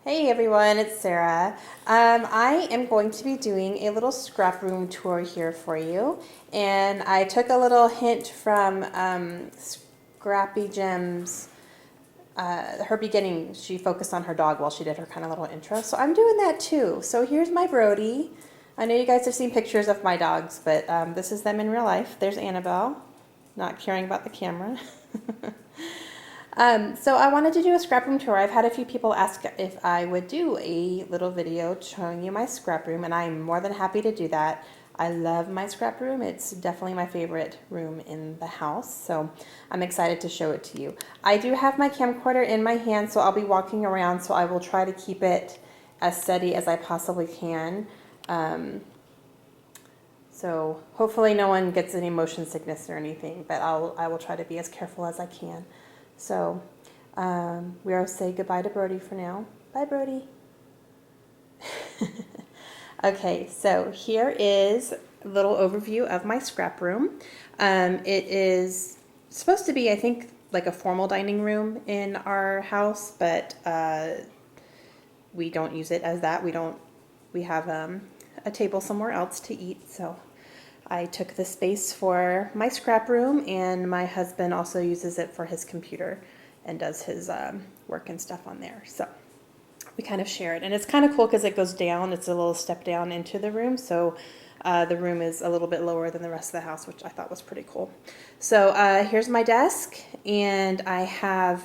Hey everyone, it's Sarah. I am going to be doing a little scrap room tour here for you. And I took a little hint from Scrappy Gem's, her beginning. She focused on her dog while she did her kind of little intro. So I'm doing that too. So here's my Brody. I know you guys have seen pictures of my dogs, but this is them in real life. There's Annabelle, not caring about the camera. So I wanted to do a scrap room tour. I've had a few people ask if I would do a little video showing you my scrap room, and I'm more than happy to do that. I love my scrap room. It's definitely my favorite room in the house, so I'm excited to show it to you. I do have my camcorder in my hand, so I'll be walking around, so I will try to keep it as steady as I possibly can. So hopefully no one gets any motion sickness or anything, but I will try to be as careful as I can. So we'll say goodbye to Brody for now. Bye, Brody. Okay, so here is a little overview of my scrap room. It is supposed to be, I think, like a formal dining room in our house, but we don't use it as that. We have a table somewhere else to eat, so I took the space for my scrap room, and my husband also uses it for his computer and does his work and stuff on there. So we kind of share it, and it's kind of cool because it goes down. It's a little step down into the room, so the room is a little bit lower than the rest of the house, which I thought was pretty cool. So here's my desk, and I have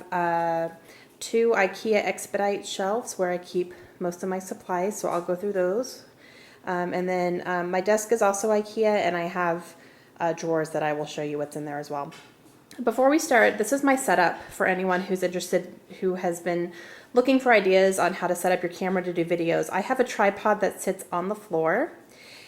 two IKEA Expedite shelves where I keep most of my supplies, so I'll go through those. And then my desk is also IKEA, and I have drawers that I will show you what's in there as well. Before we start, this is my setup for anyone who's interested, who has been looking for ideas on how to set up your camera to do videos. I have a tripod that sits on the floor,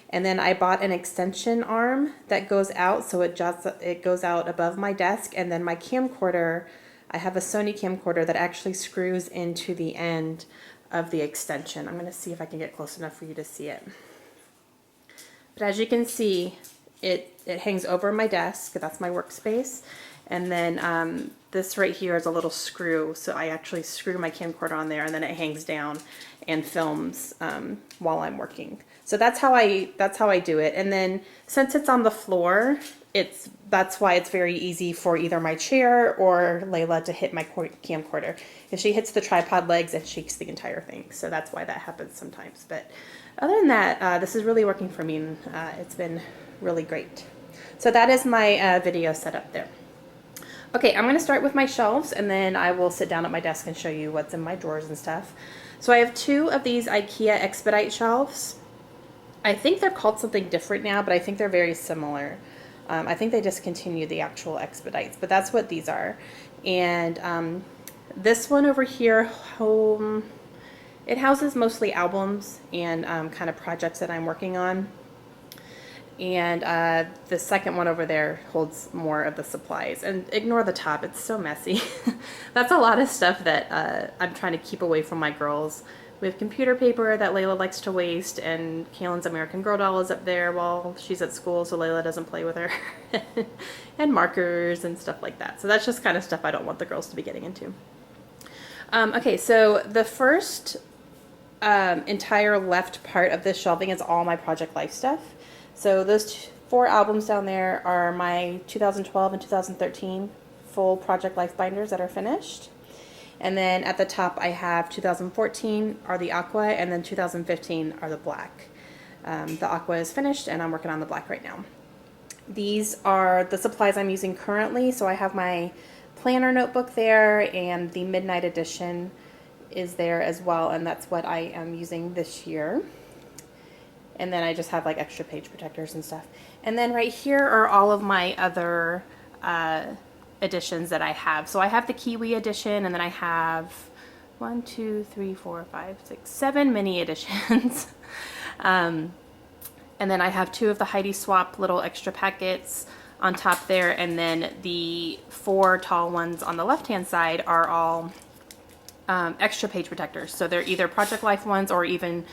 and then I bought an extension arm that goes out, so it goes out above my desk, and then my camcorder, I have a Sony camcorder that actually screws into the end of the extension. I'm going to see if I can get close enough for you to see it. But as you can see, it hangs over my desk. That's my workspace. And then this right here is a little screw. So I actually screw my camcorder on there, and then it hangs down and films while I'm working. So that's how I do it. And then since it's on the floor, that's why it's very easy for either my chair or Layla to hit my camcorder. If she hits the tripod legs, it shakes the entire thing. So that's why that happens sometimes. But other than that, this is really working for me, and it's been really great. So that is my video setup there. Okay, I'm going to start with my shelves, and then I will sit down at my desk and show you what's in my drawers and stuff. So I have two of these IKEA Expedite shelves. I think they're called something different now, but I think they're very similar. I think they discontinued the actual Expedites, but that's what these are. And this one over here, it houses mostly albums and kind of projects that I'm working on. And the second one over there holds more of the supplies. And ignore the top, it's so messy. That's a lot of stuff that I'm trying to keep away from my girls. We have computer paper that Layla likes to waste, and Kaylin's American Girl doll is up there while she's at school, so Layla doesn't play with her. And markers and stuff like that. So that's just kind of stuff I don't want the girls to be getting into. Okay, so the first entire left part of this shelving is all my Project Life stuff. So those four albums down there are my 2012 and 2013 full Project Life binders that are finished. And then at the top I have 2014 are the aqua, and then 2015 are the black. The aqua is finished, and I'm working on the black right now. These are the supplies I'm using currently. So I have my planner notebook there, and the Midnight Edition is there as well, and that's what I am using this year. And then I just have like extra page protectors and stuff. And then right here are all of my other editions that I have. So I have the Kiwi edition, and then I have 1, 2, 3, 4, 5, 6, 7 mini editions. And then I have 2 of the Heidi Swap little extra packets on top there, and then the 4 tall ones on the left hand side are all extra page protectors. So they're either Project Life ones or even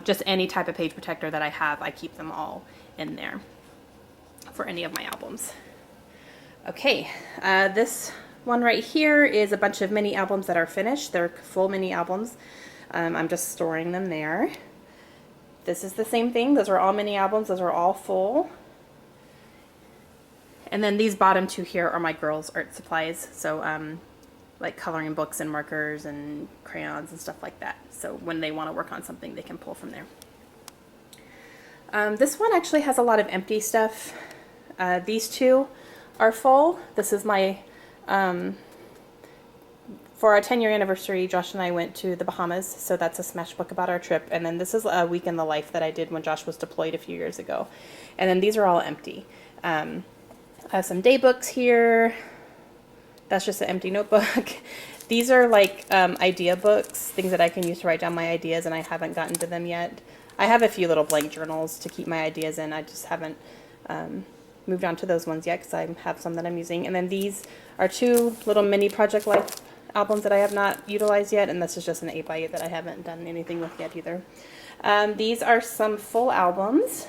just any type of page protector that I have. I keep them all in there for any of my albums. Okay, this one right here is a bunch of mini albums that are finished. They're full mini albums. I'm just storing them there. This is the same thing. Those are all mini albums. Those are all full. And then these bottom two here are my girls' art supplies. So like coloring books and markers and crayons and stuff like that. So when they want to work on something, they can pull from there. This one actually has a lot of empty stuff. These two are full. This is my, for our 10-year anniversary, Josh and I went to the Bahamas, so that's a smash book about our trip. And then this is a week in the life that I did when Josh was deployed a few years ago. And then these are all empty. I have some day books here. That's just an empty notebook. These are like idea books, things that I can use to write down my ideas, and I haven't gotten to them yet. I have a few little blank journals to keep my ideas in. I just haven't moved on to those ones yet because I have some that I'm using. And then these are two little mini Project Life albums that I have not utilized yet, and this is just an 8x8 that I haven't done anything with yet either. These are some full albums.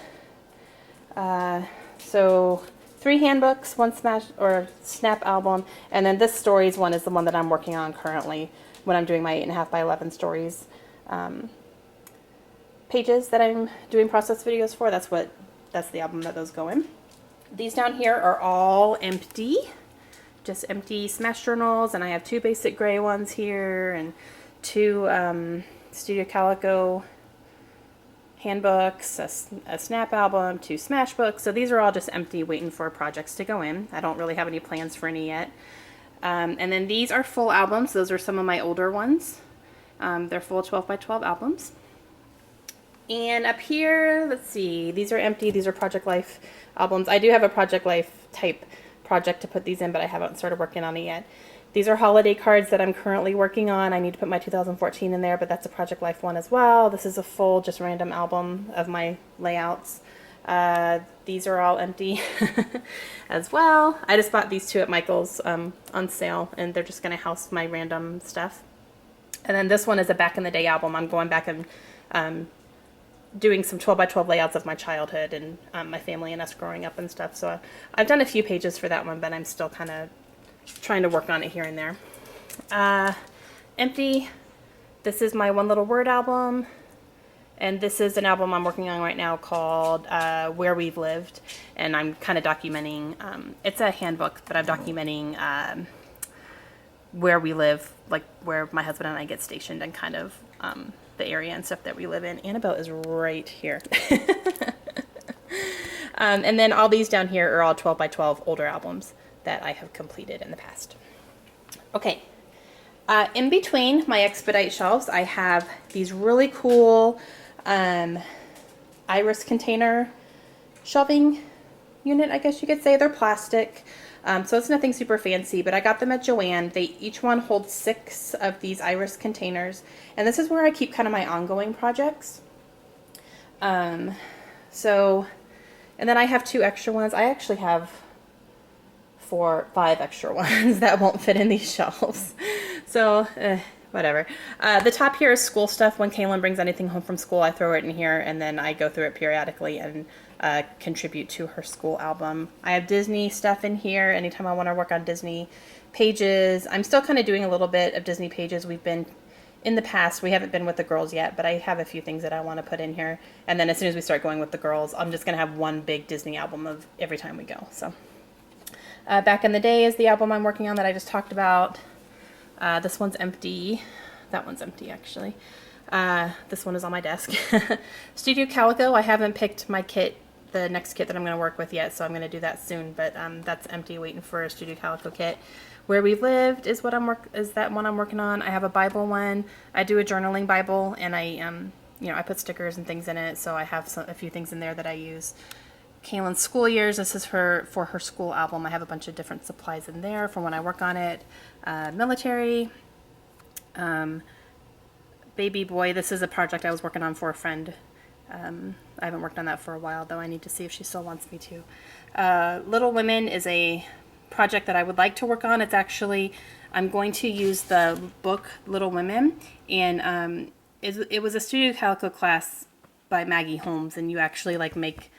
So 3 handbooks, 1 smash or snap album, and then this stories one is the one that I'm working on currently when I'm doing my 8.5 by 11 stories pages that I'm doing process videos for. That's the album that those go in. These down here are all empty, just empty smash journals, and I have 2 basic gray ones here and 2 Studio Calico handbooks, a snap album, 2 smash books. So these are all just empty, waiting for projects to go in. I don't really have any plans for any yet. And then these are full albums. Those are some of my older ones. They're full 12 by 12 albums. And up here, let's see, these are empty. These are Project Life albums. I do have a Project Life type project to put these in, but I haven't started working on it yet. These are holiday cards that I'm currently working on. I need to put my 2014 in there, but that's a Project Life one as well. This is a full, just random album of my layouts. These are all empty as well. I just bought these 2 at Michael's on sale, and they're just going to house my random stuff. And then this one is a back in the day album. I'm going back and doing some 12 by 12 layouts of my childhood and my family and us growing up and stuff. So I've done a few pages for that one, but I'm still kind of trying to work on it here and there. Empty. This is my One Little Word album, and this is an album I'm working on right now called Where We've Lived, and I'm kind of documenting, it's a handbook, but I'm documenting where we live, like where my husband and I get stationed, and kind of the area and stuff that we live in. Annabelle is right here. And then all these down here are all 12 by 12 older albums that I have completed in the past. Okay, in between my expedite shelves, I have these really cool iris container shelving unit, I guess you could say. They're plastic, so it's nothing super fancy, but I got them at Joann. Each one holds 6 of these iris containers, and this is where I keep kind of my ongoing projects. And then I have 2 extra ones. I actually have 5 extra ones that won't fit in these shelves. So, whatever. The top here is school stuff. When Kaylin brings anything home from school, I throw it in here, and then I go through it periodically and contribute to her school album. I have Disney stuff in here anytime I want to work on Disney pages. I'm still kind of doing a little bit of Disney pages. We've been in the past, we haven't been with the girls yet, but I have a few things that I want to put in here. And then as soon as we start going with the girls, I'm just going to have one big Disney album of every time we go. So Back in the Day is the album I'm working on that I just talked about. This one's empty. That one's empty, actually. This one is on my desk. Studio Calico, I haven't picked my kit, the next kit that I'm going to work with yet, so I'm going to do that soon, but that's empty, waiting for a Studio Calico kit. Where We've Lived is that one I'm working on. I have a Bible one. I do a journaling Bible, and I put stickers and things in it, so I have a few things in there that I use. Kaylin's School Years, this is for her school album. I have a bunch of different supplies in there for when I work on it. Military. Baby Boy, this is a project I was working on for a friend. I haven't worked on that for a while, though. I need to see if she still wants me to. Little Women is a project that I would like to work on. It's actually, I'm going to use the book Little Women, and it was a Studio Calico class by Maggie Holmes, and you actually like make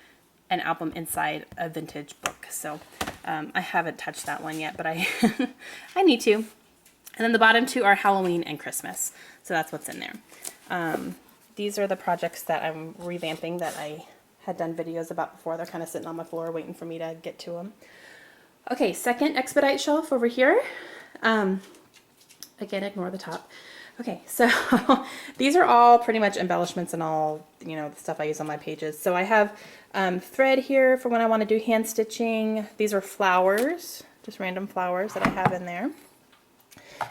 an album inside a vintage book. So I haven't touched that one yet, but I I need to. And then the bottom two are Halloween and Christmas. So that's what's in there. These are the projects that I'm revamping that I had done videos about before. They're kind of sitting on my floor waiting for me to get to them. Okay, second expedite shelf over here. Again, ignore the top. Okay, so these are all pretty much embellishments and all, you know, the stuff I use on my pages. So I have thread here for when I want to do hand stitching. These are flowers, just random flowers that I have in there.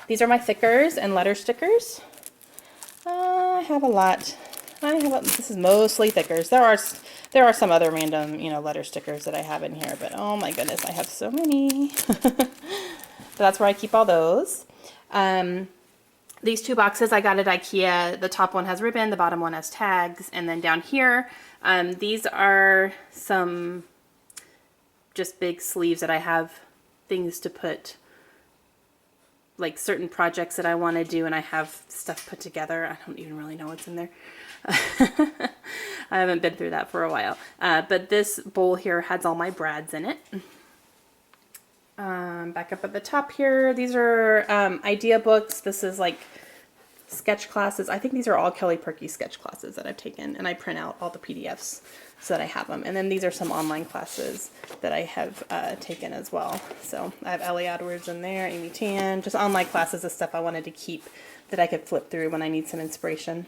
These are my thickers and letter stickers. I have a lot. This is mostly thickers. There are some other random, you know, letter stickers that I have in here, but oh my goodness, I have so many. So that's where I keep all those. These two boxes I got at IKEA. The top one has ribbon, the bottom one has tags, and then down here, these are some just big sleeves that I have things to put, like certain projects that I want to do, and I have stuff put together. I don't even really know what's in there. I haven't been through that for a while. But this bowl here has all my brads in it. Back up at the top here, these are idea books. This is like sketch classes. I think these are all Kelly Perky sketch classes that I've taken, and I print out all the PDFs so that I have them. And then these are some online classes that I have taken as well. So I have Ellie Edwards in there, Amy Tan, just online classes of stuff I wanted to keep that I could flip through when I need some inspiration.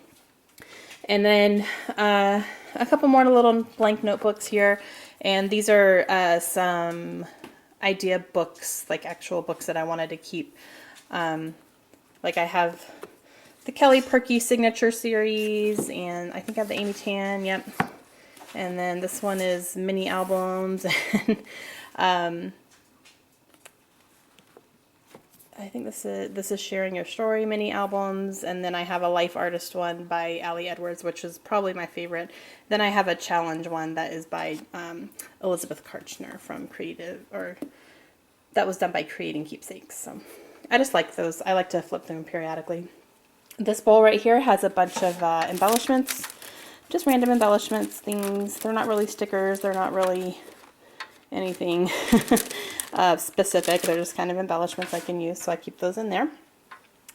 And then a couple more little blank notebooks here, and these are some idea books, like actual books that I wanted to keep. Like I have the Kelly Perky signature series, and I think I have the Amy Tan, yep. And then this one is mini albums, and I think this is Sharing Your Story mini albums, and then I have a Life Artist one by Ellie Edwards, which is probably my favorite. Then I have a challenge one that is by Elizabeth Karchner from Creative, or that was done by Creating Keepsakes. So I just like those. I like to flip them periodically. This bowl right here has a bunch of embellishments, just random embellishments, things. They're not really stickers. They're not really anything specific. They're just kind of embellishments I can use, so I keep those in there.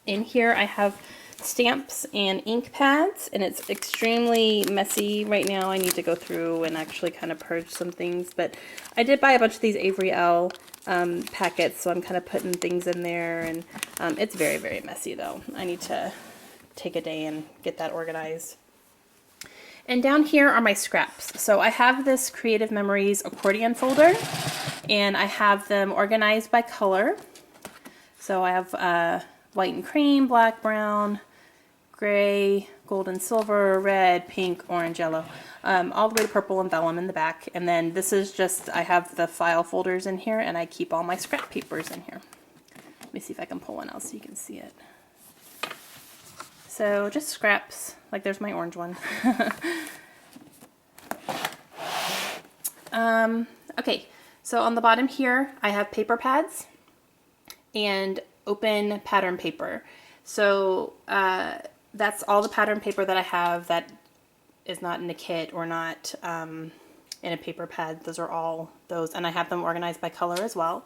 In here I have stamps and ink pads, and it's extremely messy right now. I need to go through and actually kind of purge some things, but I did buy a bunch of these Avery L packets, so I'm kind of putting things in there, and it's very, very messy though. I need to take a day and get that organized. And down here are my scraps. So I have this Creative Memories accordion folder, and I have them organized by color. So I have white and cream, black, brown, gray, gold and silver, red, pink, orange, yellow, all the way to purple and vellum in the back. And then this is just, I have the file folders in here, and I keep all my scrap papers in here. Let me see if I can pull one out so you can see it. So just scraps, like there's my orange one. Okay, so on the bottom here, I have paper pads and open pattern paper. So that's all the pattern paper that I have that is not in a kit or not in a paper pad. Those are all those, and I have them organized by color as well.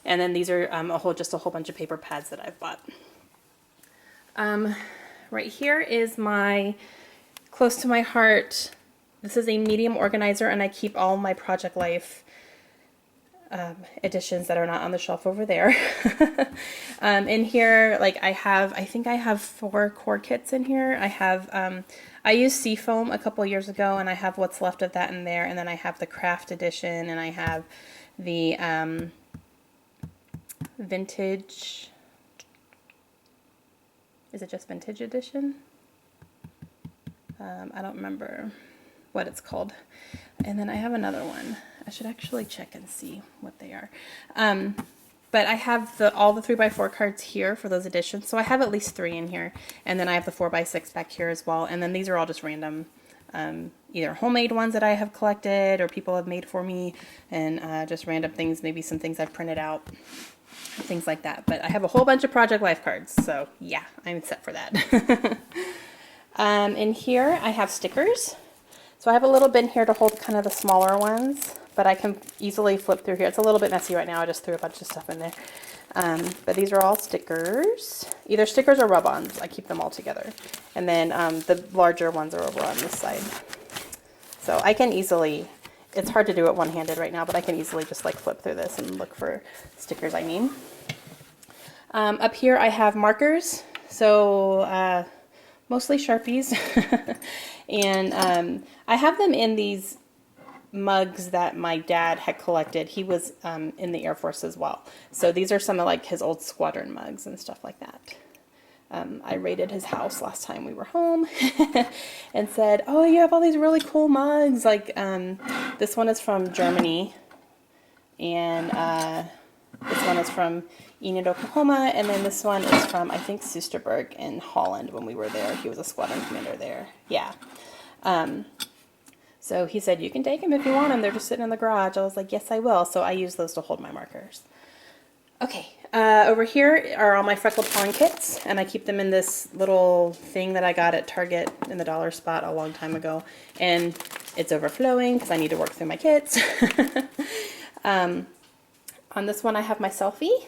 And then these are just a whole bunch of paper pads that I've bought. Right here is my close to my heart. This is a medium organizer, and I keep all my Project Life editions that are not on the shelf over there. In here, like I think I have 4 core kits in here. I have, I used Seafoam a couple years ago, and I have what's left of that in there. And then I have the craft edition, and I have the vintage. Is it just vintage edition? I don't remember what it's called. And then I have another one. I should actually check and see what they are. But I have all the 3x4 cards here for those editions. So I have at least 3 in here. And then I have the 4x6 back here as well. And then these are all just random, either homemade ones that I have collected or people have made for me. And just random things, maybe some things I've printed out. Things like that. But I have a whole bunch of Project Life cards, so yeah, I'm set for that. In here I have stickers. So I have a little bin here to hold kind of the smaller ones, but I can easily flip through here. It's a little bit messy right now. I just threw a bunch of stuff in there. But these are all stickers, either stickers or rub-ons. I keep them all together. And then the larger ones are over on this side. So I can easily, it's hard to do it one-handed right now, but I can easily just like flip through this and look for stickers I need. Up here I have markers, so mostly Sharpies. And I have them in these mugs that my dad had collected. He was in the Air Force as well. So these are some of like his old squadron mugs and stuff like that. I raided his house last time we were home and said, oh, you have all these really cool mugs. Like this one is from Germany, and this one is from Enid, Oklahoma, and then this one is from, I think, Soesterberg in Holland when we were there. He was a squadron commander there. Yeah. So he said, you can take them if you want them. They're just sitting in the garage. I was like, yes, I will. So I use those to hold my markers. Okay, over here are all my freckled pawn kits, and I keep them in this little thing that I got at Target in the dollar spot a long time ago. And it's overflowing because I need to work through my kits. On this one I have my selfie.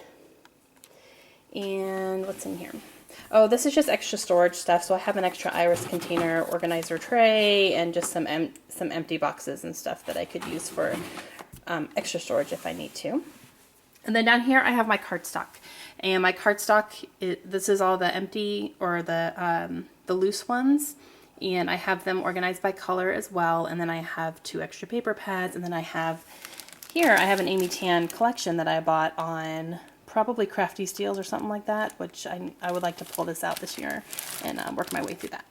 And what's in here? Oh, this is just extra storage stuff. So I have an extra iris container, organizer tray, and just some empty boxes and stuff that I could use for extra storage if I need to. And then down here I have my cardstock. And my cardstock, this is all the empty or the loose ones. And I have them organized by color as well. And then I have 2 extra paper pads. And then I have an Amy Tan collection that I bought on probably Crafty Steals or something like that, which I would like to pull this out this year and work my way through that.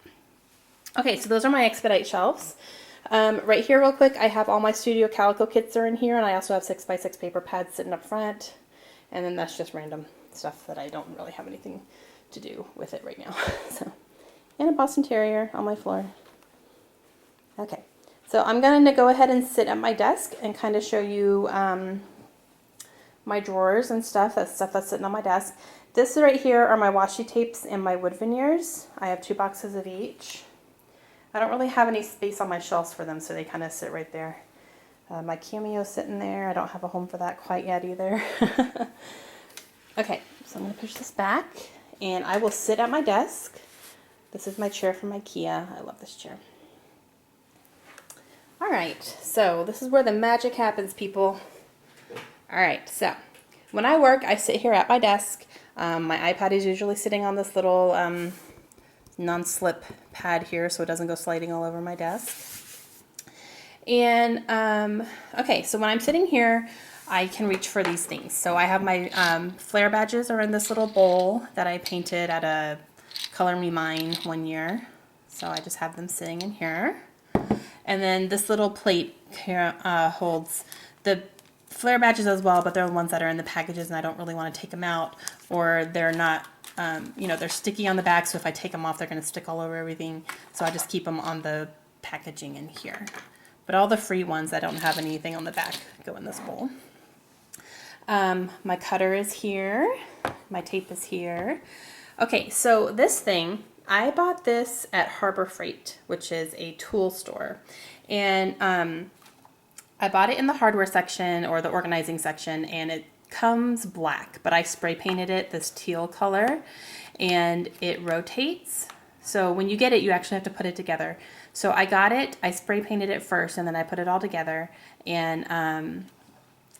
Okay, so those are my expedite shelves. Right here real quick, I have all my Studio Calico kits are in here, and I also have 6x6 paper pads sitting up front, and then that's just random stuff that I don't really have anything to do with it right now. So, and a Boston Terrier on my floor. Okay, so I'm going to go ahead and sit at my desk and kind of show you my drawers and stuff. That's stuff that's sitting on my desk. This right here are my washi tapes and my wood veneers. I have 2 boxes of each. I don't really have any space on my shelves for them, so they kind of sit right there. My Cameo sitting there. I don't have a home for that quite yet either. Okay, so I'm going to push this back, and I will sit at my desk. This is my chair from IKEA. I love this chair. All right, so this is where the magic happens, people. All right, so when I work, I sit here at my desk. My iPad is usually sitting on this little non-slip pad here so it doesn't go sliding all over my desk. And, okay, so when I'm sitting here, I can reach for these things. So I have my flare badges are in this little bowl that I painted at a Color Me Mine one year. So I just have them sitting in here. And then this little plate here holds the flare badges as well, but they're the ones that are in the packages and I don't really want to take them out, or they're not, you know, they're sticky on the back, so if I take them off they're going to stick all over everything, so I just keep them on the packaging in here. But all the free ones that don't have anything on the back go in this bowl. My cutter is here, my tape is here. Okay, so this thing, I bought this at Harbor Freight, which is a tool store, and I bought it in the hardware section or the organizing section, and it comes black, but I spray painted it this teal color, and it rotates. So when you get it, you actually have to put it together. So I got it, I spray painted it first, and then I put it all together, and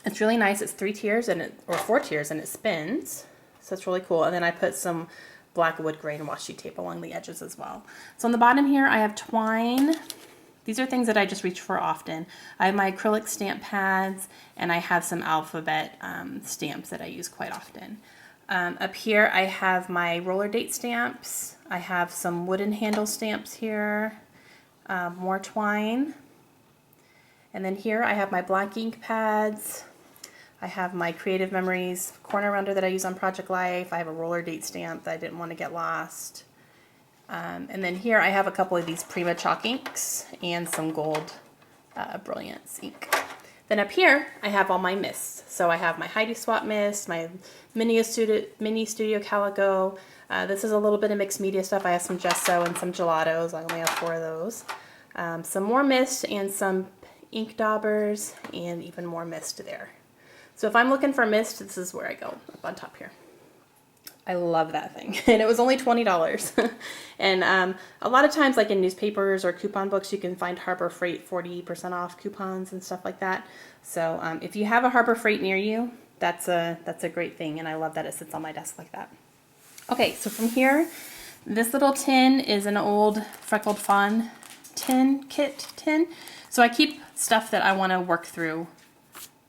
it's really nice. It's 3 tiers or 4 tiers, and it spins, so it's really cool. And then I put some black wood grain washi tape along the edges as well. So on the bottom here, I have twine. These are things that I just reach for often. I have my acrylic stamp pads, and I have some alphabet stamps that I use quite often. Up here I have my roller date stamps. I have some wooden handle stamps here, more twine. And then here I have my black ink pads. I have my Creative Memories corner rounder that I use on Project Life. I have a roller date stamp that I didn't want to get lost. And then here I have a couple of these Prima chalk inks and some gold Brilliance ink. Then up here I have all my mists. So I have my Heidi Swap mist, my Mini Studio Calico. This is a little bit of mixed media stuff. I have some gesso and some gelatos. I only have 4 of those. some more mist and some ink daubers and even more mist there. So if I'm looking for mist, this is where I go, up on top here. I love that thing. And it was only $20. And a lot of times, like in newspapers or coupon books, you can find Harbor Freight 40% off coupons and stuff like that. So if you have a Harbor Freight near you, that's a great thing. And I love that it sits on my desk like that. Okay, so from here, this little tin is an old Freckled Fawn kit tin. So I keep stuff that I want to work through,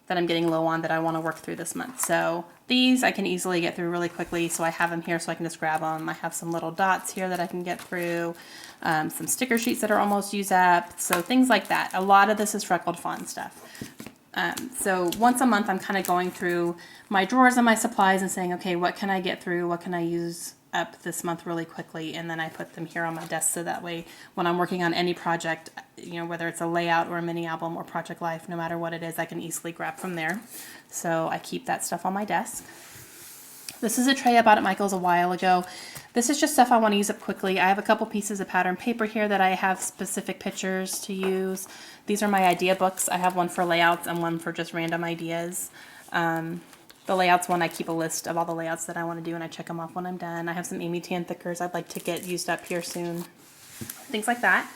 that I'm getting low on, that I want to work through this month. So these I can easily get through really quickly, so I have them here so I can just grab them. I have some little dots here that I can get through, some sticker sheets that are almost used up, so things like that. A lot of this is Freckled Fawn stuff. So once a month I'm kind of going through my drawers and my supplies and saying, okay, what can I get through, what can I use up this month really quickly, and then I put them here on my desk so that way when I'm working on any project, you know, whether it's a layout or a mini album or Project Life, no matter what it is, I can easily grab from there. So I keep that stuff on my desk. This is a tray I bought at Michael's a while ago. This is just stuff I want to use up quickly. I have a couple pieces of pattern paper here that I have specific pictures to use. These are my idea books. I have one for layouts and one for just random ideas. The layouts one, I keep a list of all the layouts that I want to do and I check them off when I'm done. I have some Amy Tan thickers I'd like to get used up here soon. Things like that.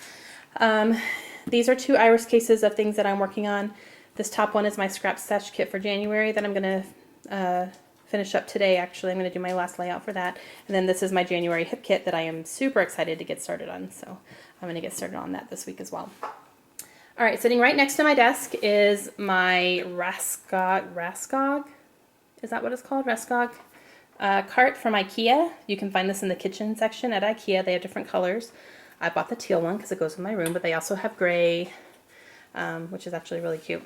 These are 2 iris cases of things that I'm working on. This top one is my scrap stash kit for January that I'm going to finish up today. Actually, I'm going to do my last layout for that. And then this is my January hip kit that I am super excited to get started on. So I'm going to get started on that this week as well. All right, sitting right next to my desk is my Raskog? Is that what it's called? Raskog? Cart from IKEA. You can find this in the kitchen section at IKEA. They have different colors. I bought the teal one because it goes in my room, but they also have gray, which is actually really cute.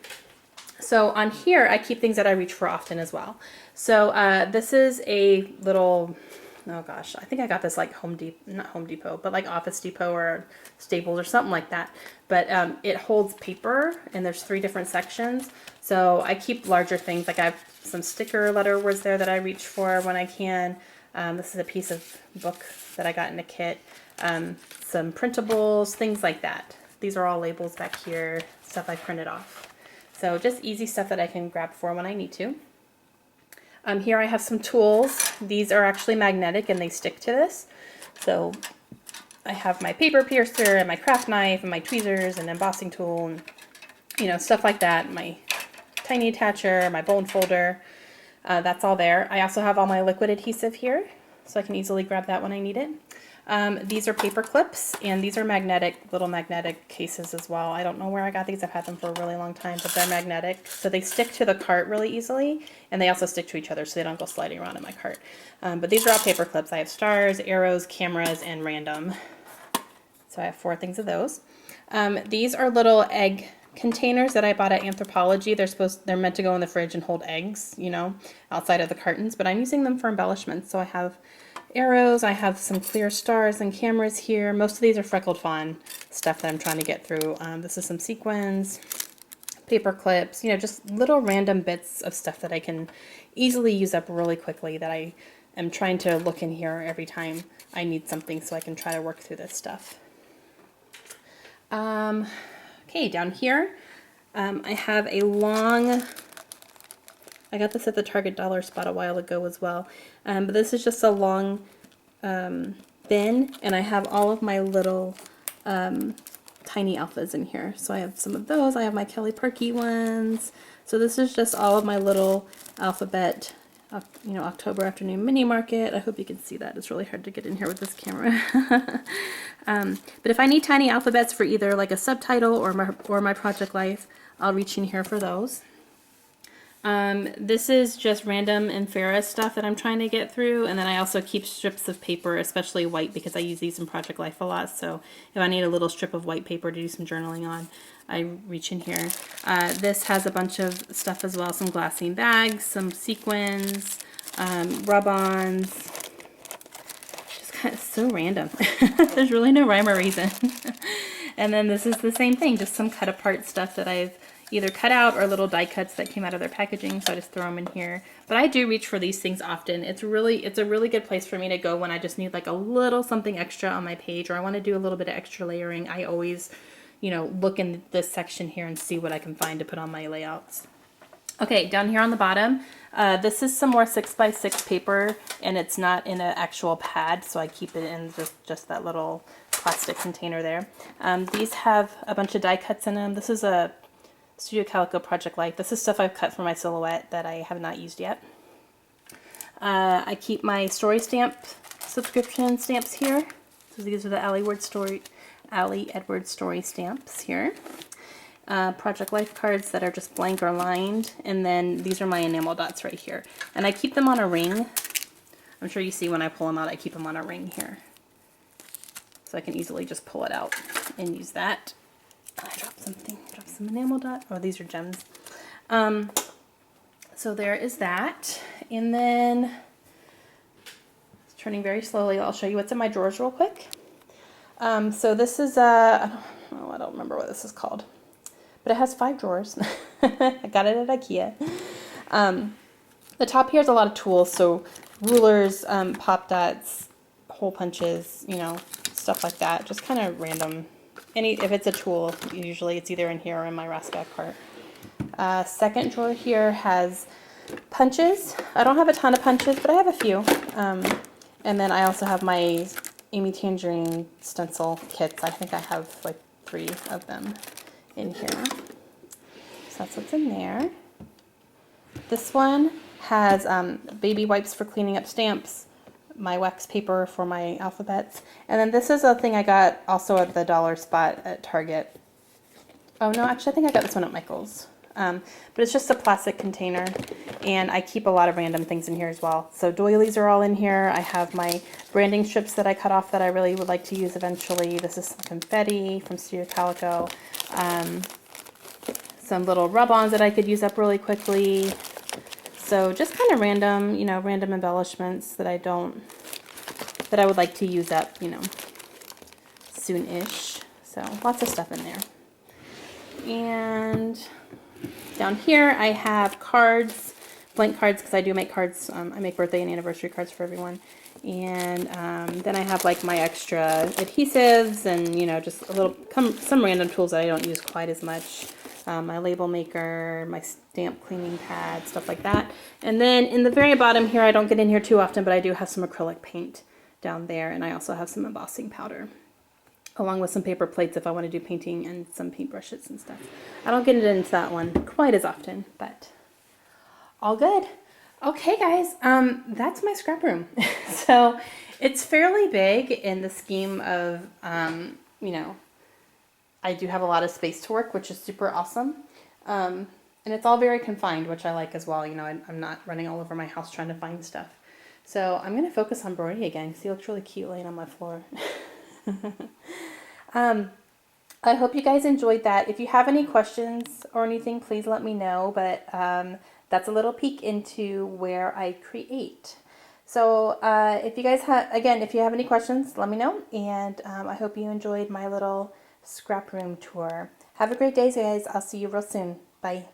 So on here, I keep things that I reach for often as well. So this is a little, oh gosh, I think I got this like not Home Depot, but like Office Depot or Staples or something like that. But it holds paper and there's 3 different sections. So I keep larger things, like I have some sticker letter words there that I reach for when I can. This is a piece of book that I got in a kit. Some printables, things like that. These are all labels back here, stuff I printed off. So just easy stuff that I can grab for when I need to. Here I have some tools. These are actually magnetic and they stick to this. So I have my paper piercer and my craft knife and my tweezers and embossing tool and, you know, stuff like that. My tiny attacher, my bone folder, that's all there. I also have all my liquid adhesive here, so I can easily grab that when I need it. These are paper clips, and these are little magnetic cases as well. I don't know where I got these. I've had them for a really long time, but they're magnetic, so they stick to the cart really easily, and they also stick to each other, so they don't go sliding around in my cart. But these are all paper clips. I have stars, arrows, cameras, and random. So I have 4 things of those. These are little egg containers that I bought at Anthropology. They're meant to go in the fridge and hold eggs, you know, outside of the cartons, but I'm using them for embellishments. So I have arrows, I have some clear stars and cameras here. Most of these are Freckled Fawn stuff that I'm trying to get through. This is some sequins, paper clips, you know, just little random bits of stuff that I can easily use up really quickly that I am trying to look in here every time I need something so I can try to work through this stuff. Okay, down here, I have a long, I got this at the Target dollar spot a while ago as well, but this is just a long bin, and I have all of my little tiny alphas in here. So I have some of those. I have my Kelly Perky ones. So this is just all of my little alphabet, you know, October afternoon mini market. I hope you can see that. It's really hard to get in here with this camera. But if I need tiny alphabets for either like a subtitle or my Project Life, I'll reach in here for those. This is just random and Ferris stuff that I'm trying to get through, and then I also keep strips of paper, especially white, because I use these in Project Life a lot. So if I need a little strip of white paper to do some journaling on, I reach in here. This has a bunch of stuff as well, some glassine bags, some sequins, rub-ons. Just kind of so random. There's really no rhyme or reason. And then this is the same thing, just some cut-apart stuff that I've either cut out or little die cuts that came out of their packaging, so I just throw them in here. But I do reach for these things often. It's a really good place for me to go when I just need like a little something extra on my page, or I want to do a little bit of extra layering. I always, you know, look in this section here and see what I can find to put on my layouts. Okay, down here on the bottom, this is some more 6x6 paper, and it's not in an actual pad, so I keep it in just that little plastic container there. These have a bunch of die cuts in them. This is a Studio Calico Project Life. This is stuff I've cut for my silhouette that I have not used yet. I keep my story stamp subscription stamps here. So these are the Allie Edwards story stamps here. Project Life cards that are just blank or lined, and then these are my enamel dots right here. And I keep them on a ring. I'm sure you see when I pull them out, I keep them on a ring here. So I can easily just pull it out and use that. I dropped something, some enamel dot. Oh, these are gems. So there is that. And then, it's turning very slowly. I'll show you what's in my drawers real quick. So this is I don't remember what this is called. But it has 5 drawers. I got it at IKEA. The top here has a lot of tools, so rulers, pop dots, hole punches, you know, stuff like that. Just kind of random. If it's a tool, usually it's either in here or in my Rascak cart. Second drawer here has punches. I don't have a ton of punches, but I have a few. And then I also have my Amy Tangerine stencil kits. I think I have like 3 of them in here. So that's what's in there. This one has baby wipes for cleaning up stamps, my wax paper for my alphabets, and then this is a thing I got also at the dollar spot at Target. Oh no, actually I think I got this one at Michael's. But it's just a plastic container, and I keep a lot of random things in here as well. So doilies are all in here. I have my branding strips that I cut off that I really would like to use eventually. This is some confetti from Studio Calico. Some little rub-ons that I could use up really quickly. So just kind of random, you know, random embellishments that I would like to use up, you know, soon-ish. So lots of stuff in there. And down here I have cards, blank cards, because I do make cards. I make birthday and anniversary cards for everyone. And then I have like my extra adhesives and, you know, just a little, some random tools that I don't use quite as much. My label maker, my stamp cleaning pad, stuff like that. And then in the very bottom here, I don't get in here too often, but I do have some acrylic paint down there, and I also have some embossing powder, along with some paper plates if I want to do painting, and some paintbrushes and stuff. I don't get into that one quite as often, but all good. Okay guys, that's my scrap room. So it's fairly big in the scheme of, you know, I do have a lot of space to work, which is super awesome. And it's all very confined, which I like as well. You know, I'm not running all over my house trying to find stuff. So I'm going to focus on Brody again because he looks really cute laying on my floor. I hope you guys enjoyed that. If you have any questions or anything, please let me know. But that's a little peek into where I create. So if you guys if you have any questions, let me know. And I hope you enjoyed my little scrap room tour. Have a great day, guys. I'll see you real soon. Bye.